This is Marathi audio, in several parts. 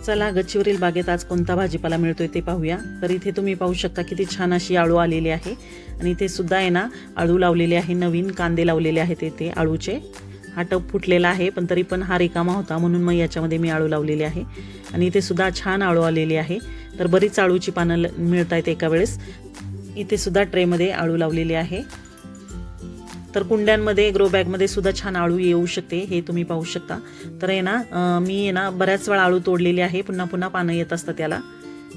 चला गच्चीवरील बागेत आज कोणता भाजीपाला मिळतोय ते पाहूया। तर इथे तुम्ही पाहू शकता किती छान अशी आळू आलेली आहे आणि इथे सुद्धा आहे ना आळू लावलेले आहे, नवीन कांदे लावलेले आहेत इथे आळूचे। हा टब फुटलेला आहे पण तरी पण हा रिकामा होता म्हणून मग याच्यामध्ये मी आळू लावलेली आहे आणि इथे सुद्धा छान आळू आलेली आहे। तर बरीच आळूची पानं मिळत आहेत एका वेळेस। इथे सुद्धा ट्रेमध्ये आळू लावलेली आहे। तर कुंड्यांमध्ये ग्रो बॅगमध्ये सुद्धा छान आळू येऊ शकते, हे तुम्ही पाहू शकता। तर आहे ना मी आहे ना बऱ्याच वेळा आळू तोडलेली आहे, पुन्हा पुन्हा पानं येत असतात त्याला।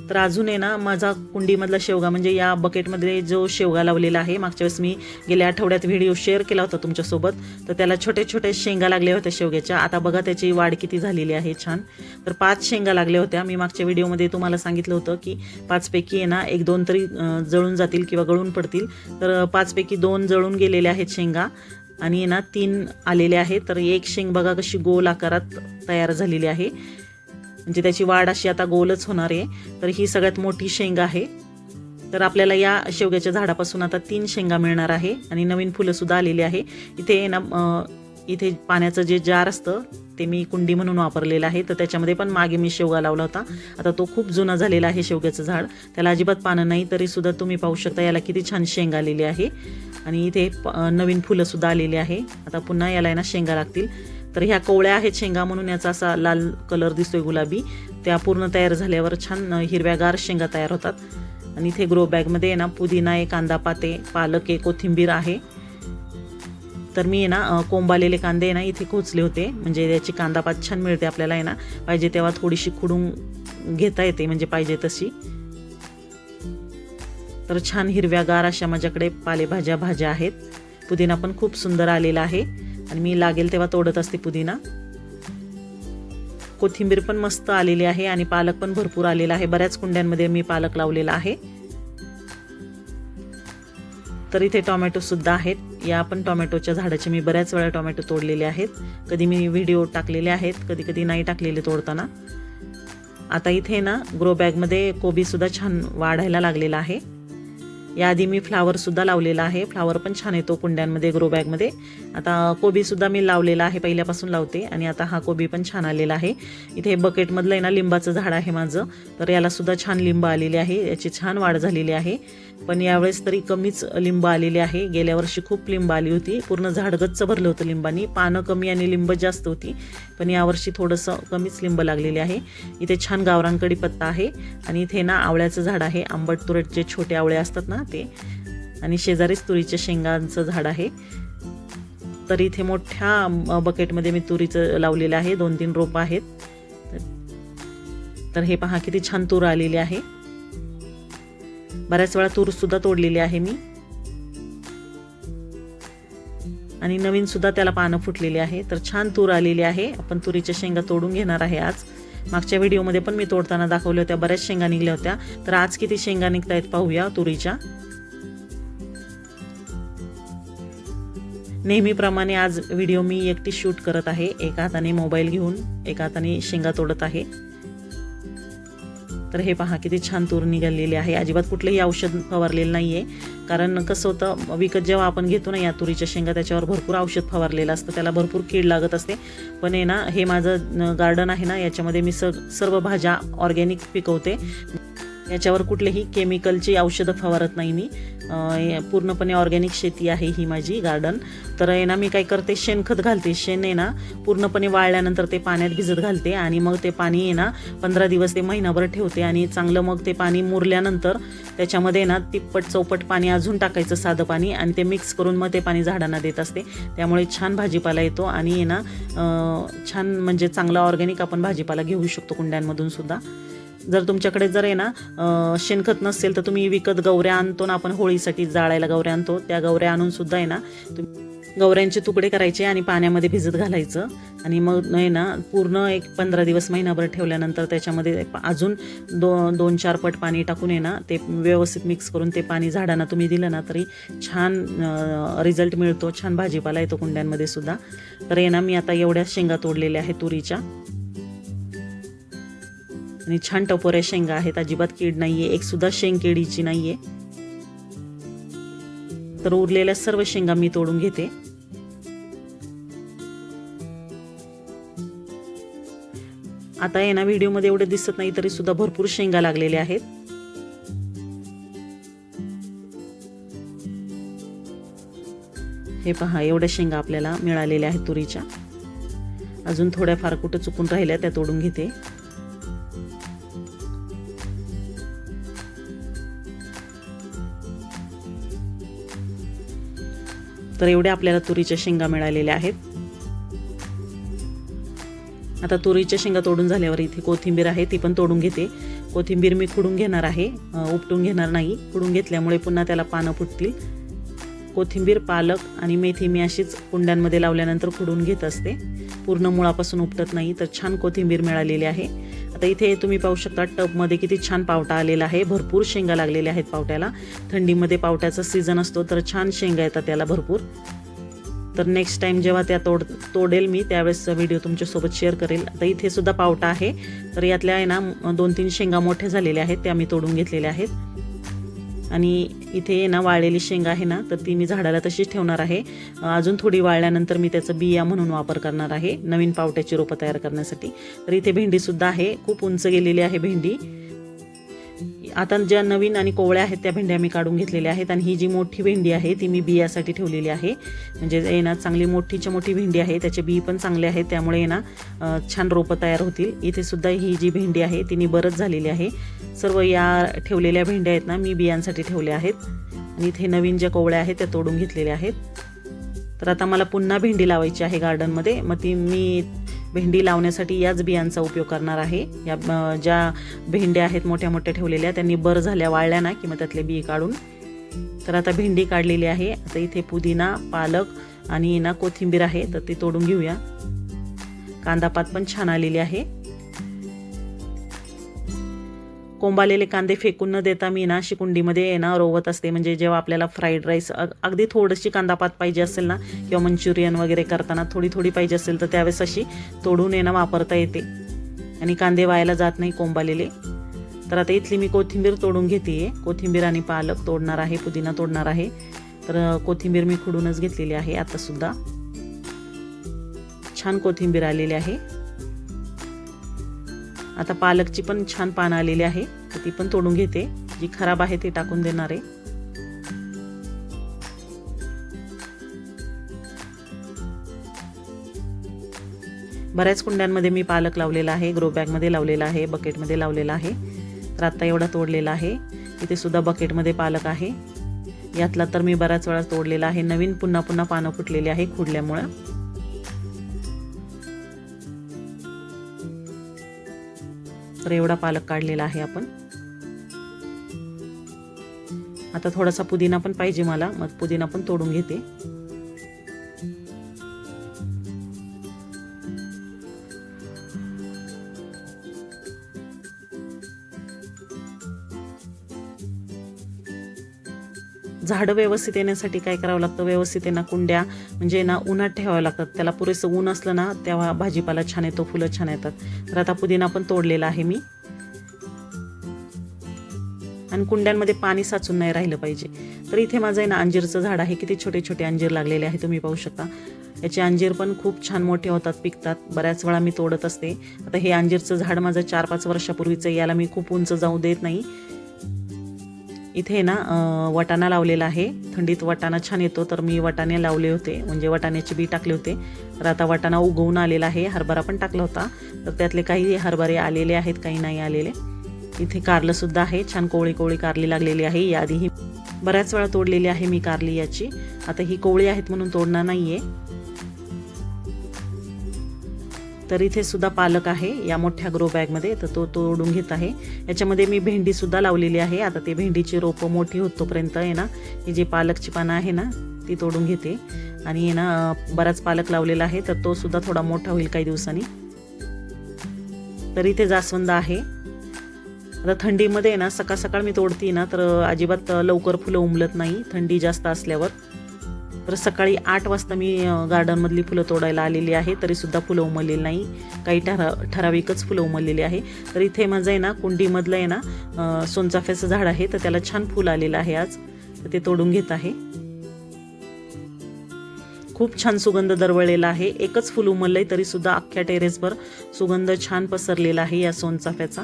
तर अजून आहे ना माझा कुंडीमधला शेवगा म्हणजे या बकेटमध्ये जो शेवगा लावलेला आहे, मागच्या वेळेस मी गेल्या आठवड्यात व्हिडिओ शेअर केला होता तुमच्यासोबत। तर त्याला छोटे छोटे शेंगा लागल्या होत्या शेवग्याच्या। आता बघा त्याची वाढ किती झालेली आहे छान। तर 5 शेंगा लागल्या होत्या। मी मागच्या व्हिडिओमध्ये तुम्हाला सांगितलं होतं की 5 पैकी आहे ना 1-2 तरी जळून जातील किंवा गळून पडतील। तर 5 पैकी 2 जळून गेलेले आहेत शेंगा आणि ना 3 आलेले आहेत। तर एक शेंग बघा कशी गोल आकारात तयार झालेली आहे, म्हणजे त्याची वाढ अशी आता गोलच होणार आहे। तर ही सगळ्यात मोठी शेंग आहे। तर आपल्याला या शेवग्याच्या झाडापासून आता 3 शेंगा मिळणार आहे आणि नवीन फुलं सुद्धा आलेली आहे। इथे ना इथे पाण्याचं जे जार असतं ते मी कुंडी म्हणून वापरलेलं आहे। तर त्याच्यामध्ये पण मागे मी शेवगा लावला होता। आता तो खूप जुना झालेला आहे शेवग्याचं झाड, त्याला अजिबात पानं नाही, तरी सुद्धा तुम्ही पाहू शकता याला किती छान शेंग आलेली आहे आणि इथे नवीन फुलं सुद्धा आलेली आहे। आता पुन्हा याला ना शेंगा लागतील। तर ह्या कोवळ्या आहेत शेंगा म्हणून याचा असा लाल कलर दिसतोय गुलाबी। त्या पूर्ण तयार झाल्यावर छान हिरव्यागार शेंगा तयार होतात। आणि इथे ग्रो बॅगमध्ये ना पुदिना आहे, कांदा पाते, पालक आहे, कोथिंबीर आहे। तर मी ना कोंबालेले कांदे ना इथे खोचले होते, म्हणजे याची कांदा पात छान मिळते आपल्याला आहे ना, पाहिजे तेव्हा थोडीशी खुडून घेता येते म्हणजे पाहिजे तशी। तर छान हिरव्यागार अशा माझ्याकडे पालेभाज्या भाज्या आहेत। पुदिना पण खूप सुंदर आलेला आहे आणि मी लागेल तेव्हा तोडत असते पुदिना। कोथिंबीर पण मस्त आलेली आहे आणि पालक पण भरपूर आलेला आहे। बऱ्याच कुंड्यांमध्ये मी पालक लावलेला आहे। तर इथे टोमॅटो सुद्धा आहेत। या पण टोमॅटोच्या झाडाचे मी बऱ्याच वेळा टोमॅटो तोडलेले आहेत, कधी मी व्हिडिओ टाकलेले आहेत, कधी कधी नाही टाकलेले तोडताना। आता इथे ना ग्रो बॅगमध्ये कोबी सुद्धा छान वाढायला लागलेला आहे। याआधी मी फ्लावर सुद्धा लावलेला आहे, फ्लावर पण छान येतो कुंड्यांमध्ये ग्रो बॅगमध्ये। आता कोबी सुद्धा मी लावलेला आहे, पहिल्यापासून लावते आणि आता हा कोबी पण छान आलेला आहे। इथे बकेटमधलं आहे ना लिंबाचं झाड आहे माझं, तर याला सुद्धा छान लिंब आलेली आहे, याची छान वाढ झालेली आहे। पण यावेळेस तरी कमीच लिंब आलेली आहे। गेल्या वर्षी खूप लिंब आली होती, पूर्ण झाड गच्च भरलं होतं लिंबानी, पानं कमी आणि लिंब जास्त होती। पण यावर्षी थोडंसं कमीच लिंब लागलेली आहे। इथे छान गावरान कढीपत्ता आहे आणि इथे ना आवळ्याचं झाड आहे, आंबट तुरटचे छोटे आवळे असतात ना ते, आणि शेजारीच तुरीच्या शेंगांचं झाड आहे। तर इथे मोठ्या बकेटमध्ये मी तुरीचं लावलेलं आहे, 2-3 रोप आहेत। तर हे पहा किती छान तूर आलेली आहे। बऱ्याच वेळा तूर सुद्धा तोडलेली आहे मी आणि नवीन सुद्धा त्याला पानं फुटलेली आहे। तर छान तूर आलेली आहे। आपण तुरीच्या शेंगा तोडून घेणार आहे आज। मागच्या व्हिडिओमध्ये पण मी तोडताना दाखवल्या होत्या, बऱ्याच शेंगा निघल्या होत्या। तर आज किती शेंगा निघतायत पाहूया तुरीच्या। नेहमीप्रमाणे आज व्हिडिओ मी एकटी शूट करत आहे, एका हाताने मोबाईल घेऊन एका हाताने शेंगा तोडत आहे। तर हे पहा किती छान तूर निघालेली आहे। अजिबात कुठलेही औषध फवारलेलं नाहीये, कारण कसं होतं विकत जेव्हा आपण घेतो ना या तुरीच्या शेंगा, त्याच्यावर भरपूर औषध फवारलेलं असतं, त्याला भरपूर कीड लागत असते। पण आहे ना हे माझं गार्डन आहे ना, याच्यामध्ये मी सर्व भाज्या ऑर्गॅनिक पिकवते, याच्यावर कुठलेही केमिकलची औषधं फवारत नाही मी। पूर्णपणे ऑर्गॅनिक शेती आहे ही माझी गार्डन। तर आहे ना मी काय करते, शेणखत घालते। शेण आहे ना पूर्णपणे वाळल्यानंतर ते पाण्यात भिजत घालते आणि मग ते पाणी आहे ना 15 दिवस ते महिनाभर ठेवते आणि चांगलं मग ते पाणी मुरल्यानंतर त्याच्यामध्ये ना तिप्पट चौपट पाणी अजून टाकायचं, साधं पाणी, आणि ते मिक्स करून मग ते पाणी झाडांना देत असते। त्यामुळे छान भाजीपाला येतो आणि आहे ना छान म्हणजे चांगला ऑर्गॅनिक आपण भाजीपाला घेऊ शकतो कुंड्यांमधून सुद्धा। जर तुमच्याकडे जर आहे ना शेणखत नसेल तर तुम्ही विकत गवऱ्या आणतो ना, आपण होळीसाठी जाळायला गवऱ्या आणतो, त्या गवऱ्या आणून सुद्धा आहे ना गवऱ्यांचे तुकडे करायचे आणि पाण्यामध्ये भिजत घालायचं आणि मग आहे ना पूर्ण एक 15 दिवस महिनाभर ठेवल्यानंतर त्याच्यामध्ये अजून 2-4 पट पाणी टाकून आहे ना ते व्यवस्थित मिक्स करून ते पाणी झाडांना तुम्ही दिलं ना तरी छान रिझल्ट मिळतो, छान भाजीपाला येतो कुंड्यांमध्ये सुद्धा। तर आहे ना मी आता एवढ्या शेंगा तोडलेल्या आहेत तुरीच्या आणि छान टपोऱ्या शेंगा आहेत, अजिबात कीड नाहीये, एक सुद्धा शेंग किडीची नाहीये। तर उरलेल्या सर्व शेंगा मी तोडून घेते। आता आहे ना व्हिडिओमध्ये एवढे दिसत नाही तरी सुद्धा भरपूर शेंगा लागलेल्या आहेत. हे पहा, एवढ्या शेंगा आपल्याला मिळालेल्या आहेत तुरीच्या. अजून थोड्याफार कुठं चुकून राहिल्या त्या तोडून घेते. तर एवढ्या आपल्याला तुरीच्या शेंगा मिळालेल्या आहेत. आता तुरीच्या शेंगा तोडून झाल्यावर इथे कोथिंबीर आहे ती पण तोडून घेते. कोथिंबीर मी खुडून घेणार आहे, उपटून घेणार नाही. खुडून घेतल्यामुळे पुन्हा त्याला पानं फुटतील. कोथिंबीर, पालक आणि मेथी मी अशीच कुंड्यांमध्ये लावल्यानंतर खुडून घेत असते, पूर्ण मुळापासून उपटत नाही. तर छान कोथिंबीर मिळालेली आहे. आता इथे तुम्ही पाहू शकता टबमध्ये किती छान पावटा आलेला आहे. भरपूर शेंगा लागलेल्या आहेत पावट्याला. थंडीमध्ये पावट्याचा सीझन असतो तर छान शेंगा येतात त्याला भरपूर. तर नेक्स्ट टाइम जेव्हा त्या तोडेल मी त्यावेळेस व्हिडिओ तुमच्यासोबत शेअर करेल. आता इथे सुद्धा पावटा आहे. तर यातल्या आहे ना 2-3 शेंगा मोठ्या झालेल्या आहेत, त्या मी तोडून घेतलेल्या आहेत. आणि इथे ना वाळलेली शेंगा आहे ना, तर ती मी झाडाला तशीच ठेवणार आहे. अजून थोडी वाळल्यानंतर मी त्याचं बिया म्हणून वापर करणार आहे नवीन पावट्याची रोपं तयार करण्यासाठी. तर इथे भेंडीसुद्धा आहे, खूप उंच गेलेली आहे भेंडी. आता ज्या नवीन आणि कोवळ्या आहेत त्या भेंड्या मी काढून घेतलेल्या आहेत. आणि ही जी मोठी भेंडी आहे ती मी बियासाठी ठेवलेली आहे. म्हणजे ना चांगली मोठीच्या मोठी भेंडी आहे, त्याचे बी पण चांगले आहेत, त्यामुळे ना छान रोपं तयार होतील. इथे सुद्धा ही जी भेंडी आहे ती बरंच झालेली आहे. सर्व या ठेवलेल्या भेंड्या आहेत ना मी बियांसाठी ठेवल्या आहेत. आणि इथे नवीन ज्या कोवळ्या आहेत त्या तोडून घेतलेल्या आहेत. तर आता मला पुन्हा भेंडी लावायची आहे गार्डनमध्ये. मग ती मी भेंडी लावण्यासाठी याच बियांचा उपयोग करणार आहे. या ज्या भेंड्या आहेत मोठ्या मोठ्या ठेवलेल्या त्यांनी बर झाल्या, वाळल्या ना की मग त्यातले बी काढून. तर आता भेंडी काढलेली आहे. आता इथे पुदिना, पालक आणि ना कोथिंबीर आहे, तर ती तोडून घेऊया. कांदापात पण छान आलेली आहे. कोंबालेले कांदे फेकून न देता मी ना कुंडीमध्ये ना रोवत असते. म्हणजे जेव्हा आपल्याला फ्राईड राईस अगदी थोडीशी कांदापात पाहिजे असेल ना, किंवा मंचुरियन वगैरे करताना थोडी पाहिजे असेल तर त्यावेळेस अशी तोडून वापरता येते आणि कांदे वायाला जात नाही कोंबालेले. तर आता इथली मी कोथिंबीर तोडून घेते. कोथिंबीर आणि पालक तोडणार आहे, पुदिना तोडणार आहे. तर कोथिंबीर मी खुडूनच घेतलेली आहे. आता सुद्धा छान कोथिंबीर आलेली आहे. आता पालकची पण छान पानं आलेली आहे, तर ती पण तोडून घेते. जी खराब आहे ती टाकून देणार आहे. बऱ्याच कुंड्यांमध्ये मी पालक लावलेला आहे, ग्रो बॅगमध्ये लावलेला आहे, बकेटमध्ये लावलेला आहे. तर आता एवढा तोडलेला आहे. इथे सुद्धा बकेटमध्ये पालक आहे. यातला तर मी बऱ्याच वेळा तोडलेला आहे. नवीन पुन्हा पानं फुटलेली आहे खुडल्यामुळं. तर एवढा पालक काढलेला आहे आपण. आता थोडासा पुदिना पण पाहिजे मला, मग पुदिना पण तोडून घेते. झाडं व्यवस्थित येण्यासाठी काय करावं लागतं, व्यवस्थित ना कुंड्या म्हणजे ना उन्हात ठेवाव्या लागतात. त्याला पुरेसं ऊन असलं ना तेव्हा भाजीपाला छान येतो, फुलं छान येतात. तर आता पुदिना पण तोडलेला आहे मी. आणि कुंड्यांमध्ये पाणी साचून नाही राहिलं पाहिजे. तर इथे माझं ना अंजीरचं झाड आहे. किती छोटे छोटे अंजीर लागलेले आहे तुम्ही पाहू शकता. याचे अंजीर पण खूप छान मोठे होतात, पिकतात. बऱ्याच वेळा मी तोडत असते. आता हे अंजीरचं झाड माझं 4-5 वर्षापूर्वीचं, याला मी खूप उंच जाऊ देत नाही. इथे ना वाटाणा लावलेला आहे. थंडीत वाटाणा छान येतो, तर मी वाटाणे लावले होते, म्हणजे वाटाण्याचे बी टाकले होते. तर आता वाटाणा उगवून आलेला आहे. हरभरा पण टाकला होता, तर त्यातले काही हरभरे आलेले आहेत, काही नाही आलेले. इथे कारलं सुद्धा आहे. छान कोवळी कारली लागलेली आहे. याआधीही बऱ्याच वेळा तोडलेली आहे मी कारली याची. आता ही कोवळी आहेत म्हणून तोडणार नाहीये. तर इथे सुद्धा पालक आहे या मोठ्या ग्रो बॅगमध्ये, तर तो तोडून घेत आहे. याच्यामध्ये मी भेंडी सुद्धा लावलेली आहे. आता ते भेंडीची रोपं मोठी होतोपर्यंत आहे ना, ही जी पालकची पानं आहे ना ती तोडून घेते. आणि ना बराच पालक लावलेला आहे, तर तो सुद्धा थोडा मोठा होईल काही दिवसांनी. तर इथे जास्वंद आहे. आता थंडीमध्ये ना सकाळ मी तोडती ना, तर अजिबात लवकर फुलं उमलत नाही थंडी जास्त असल्यावर. तर सकाळी 8 वाजता मी गार्डनमधली फुलं तोडायला आलेली आहे, तरीसुद्धा फुलं उमललेली नाही. काही ठराविकच फुलं उमललेली आहे. तर इथे माझं आहे ना कुंडीमधलं आहे ना सोनचाफ्याचं झाड आहे, तर त्याला छान फुल आलेलं आहे आज, तर ते तोडून घेत आहे. खूप छान सुगंध दरवळलेला आहे. एकच फुल उमललंय तरी सुद्धा अख्ख्या टेरेसवर सुगंध छान पसरलेला आहे या सोनचाफ्याचा.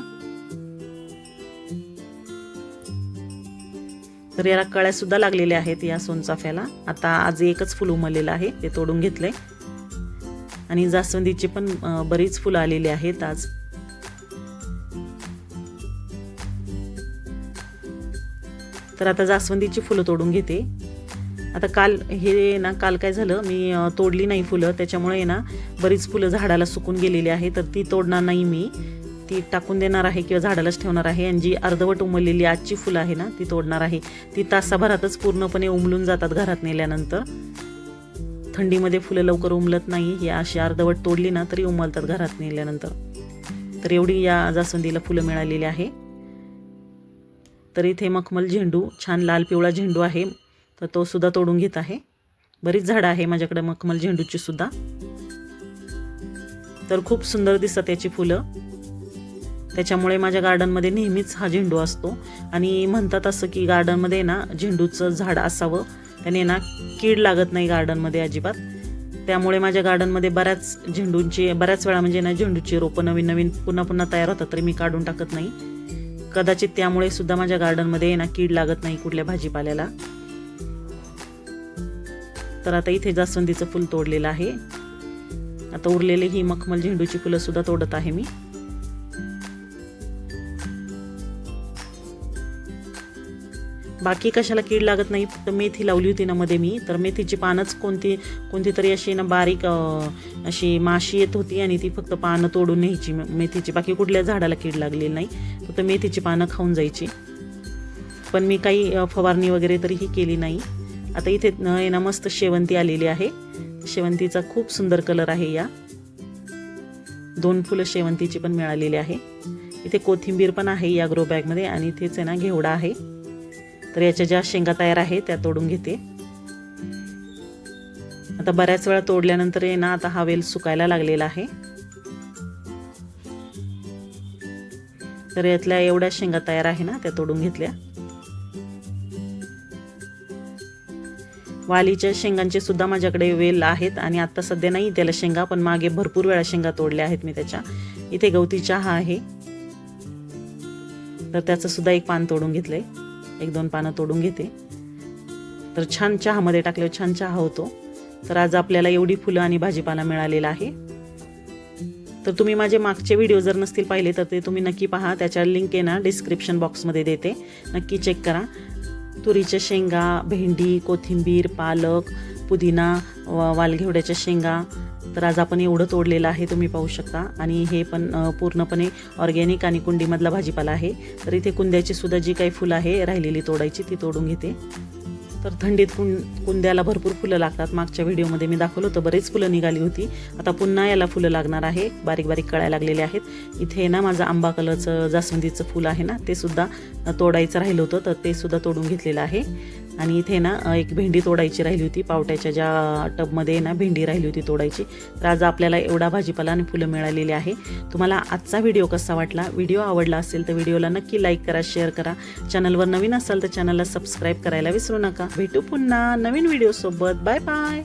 तर याला कळ्या सुद्धा लागलेल्या आहेत या सोनचाफ्याला. आता आज एकच फुल उमललेलं आहे ते तोडून घेतलंय. आणि जास्वंदीची पण बरीच फुलं आलेली आहेत आज. तर आता जास्वंदीची फुलं तोडून घेते. आता काल काय झालं, मी तोडली नाही फुलं, त्याच्यामुळे ना बरीच फुलं झाडाला सुकून गेलेली आहे. तर ती तोडणार नाही मी, ती टाकून देणार आहे किंवा झाडालाच ठेवणार आहे. आणि जी अर्धवट उमललेली आजची फुलं आहे ना ती तोडणार आहे. ती तासाभरातच पूर्णपणे उमलून जातात घरात नेल्यानंतर. थंडीमध्ये फुलं लवकर उमलत नाही. ही अशी अर्धवट तोडली ना तरी उमलतात घरात नेल्यानंतर. तर एवढी या जास्वंदीला फुलं मिळालेली आहे. तर इथे मखमल झेंडू, छान लाल पिवळा झेंडू आहे, तर तो सुद्धा तोडून घेत आहे. बरीच झाडं आहे माझ्याकडे मखमल झेंडूची सुद्धा. तर खूप सुंदर दिसतात त्याची फुलं, त्याच्यामुळे माझ्या गार्डनमध्ये नेहमीच हा झेंडू असतो. आणि म्हणतात असं की गार्डनमध्ये ना झेंडूचं झाड असावं, त्याने ना कीड लागत नाही गार्डनमध्ये अजिबात. त्यामुळे माझ्या गार्डनमध्ये बऱ्याच वेळा म्हणजे ना झेंडूची रोपं नवीन नवीन पुन्हा पुन्हा तयार होतात, तरी मी काढून टाकत नाही. कदाचित त्यामुळे सुद्धा माझ्या गार्डनमध्ये ना कीड लागत नाही कुठल्या भाजीपाल्याला. तर आता इथे जास्वंदीचं फुल तोडलेलं आहे. आता उरलेले ही मखमल झेंडूची फुलं सुद्धा तोडत आहे मी. बाकी कशाला कीड लागत नाही, फक्त मेथी लावली होती ना मध्ये मी, तर मेथीची पानच कोणती तरी अशी ना बारीक अशी माशी येत होती आणि ती फक्त पानं तोडून न्यायची मेथीची. बाकी कुठल्या झाडाला कीड लागलेली नाही, फक्त मेथीची पानं खाऊन जायची. पण मी काही फवारणी वगैरे तरीही केली नाही. आता इथे ना मस्त शेवंती आलेली आहे. शेवंतीचा खूप सुंदर कलर आहे. या 2 फुलं शेवंतीची पण मिळालेली आहे. इथे कोथिंबीर पण आहे या ग्रो बॅगमध्ये. आणि इथेच आहे ना घेवडा आहे. तर याच्या ज्या शेंगा तयार आहे त्या तोडून घेते. आता बऱ्याच वेळा तोडल्यानंतर आहे ना आता हा वेल सुकायला लागलेला आहे. तर यातल्या एवढ्या शेंगा तयार आहे ना त्या तोडून घेतल्या. वालीच्या शेंगांचे सुद्धा माझ्याकडे वेल आहेत आणि आता सध्या नाही त्याला शेंगा, पण मागे भरपूर वेळा शेंगा तोडल्या आहेत मी त्याच्या. इथे गवती चहा आहे, तर त्याचं सुद्धा एक पान तोडून घेतलंय. 1-2 पानं तोडून घेते. तर छान चहामध्ये टाकल्यावर छान चहा होतो. तर आज आपल्याला एवढी फुलं आणि भाजीपाला मिळालेला आहे. तर तुम्ही माझे मागचे व्हिडिओ जर नसतील पाहिले तर ते तुम्ही नक्की पहा. त्याच्या लिंक आहे ना डिस्क्रिप्शन बॉक्समध्ये देते, नक्की चेक करा. तुरीच्या शेंगा, भेंडी, कोथिंबीर, पालक, पुदिना, वालघेवड्याच्या शेंगा. तर आज आपण एवढं तोडलेलं आहे, तुम्ही पाहू शकता. आणि हे पण पूर्णपणे ऑर्गॅनिक आणि कुंडीमधला भाजीपाला आहे. तर इथे कुंद्याची सुद्धा जी काही फुलं आहे राहिलेली तोडायची ती तोडून घेते. तर थंडीत कुंद्याला भरपूर फुलं लागतात. मागच्या व्हिडिओमध्ये मी दाखवलं होतं, बरेच फुलं निघाली होती. आता पुन्हा याला फुलं लागणार आहे. बारीक बारीक कळ्या लागलेल्या आहेत. इथे ना माझं आंबा कलरचं जास्वंदीचं फुल आहे ना ते सुद्धा तोडायचं राहिलं होतं, तर ते सुद्धा तोडून घेतलेलं आहे. आणि इथे ना एक भेंडी तोडायची राहिली होती. पावट्याच्या ज्या टबमध्ये ना भेंडी राहिली होती तोडायची. तर आज आपल्याला एवढा भाजीपाला आणि फुलं मिळालेली आहे. तुम्हाला आजचा व्हिडिओ कसा वाटला? व्हिडिओ आवडला असेल तर व्हिडिओला नक्की लाईक करा, शेअर करा. चॅनलवर नवीन असाल तर चॅनलला सबस्क्राईब करायला विसरू नका. भेटू पुन्हा नवीन व्हिडिओ सोबत. Bye bye.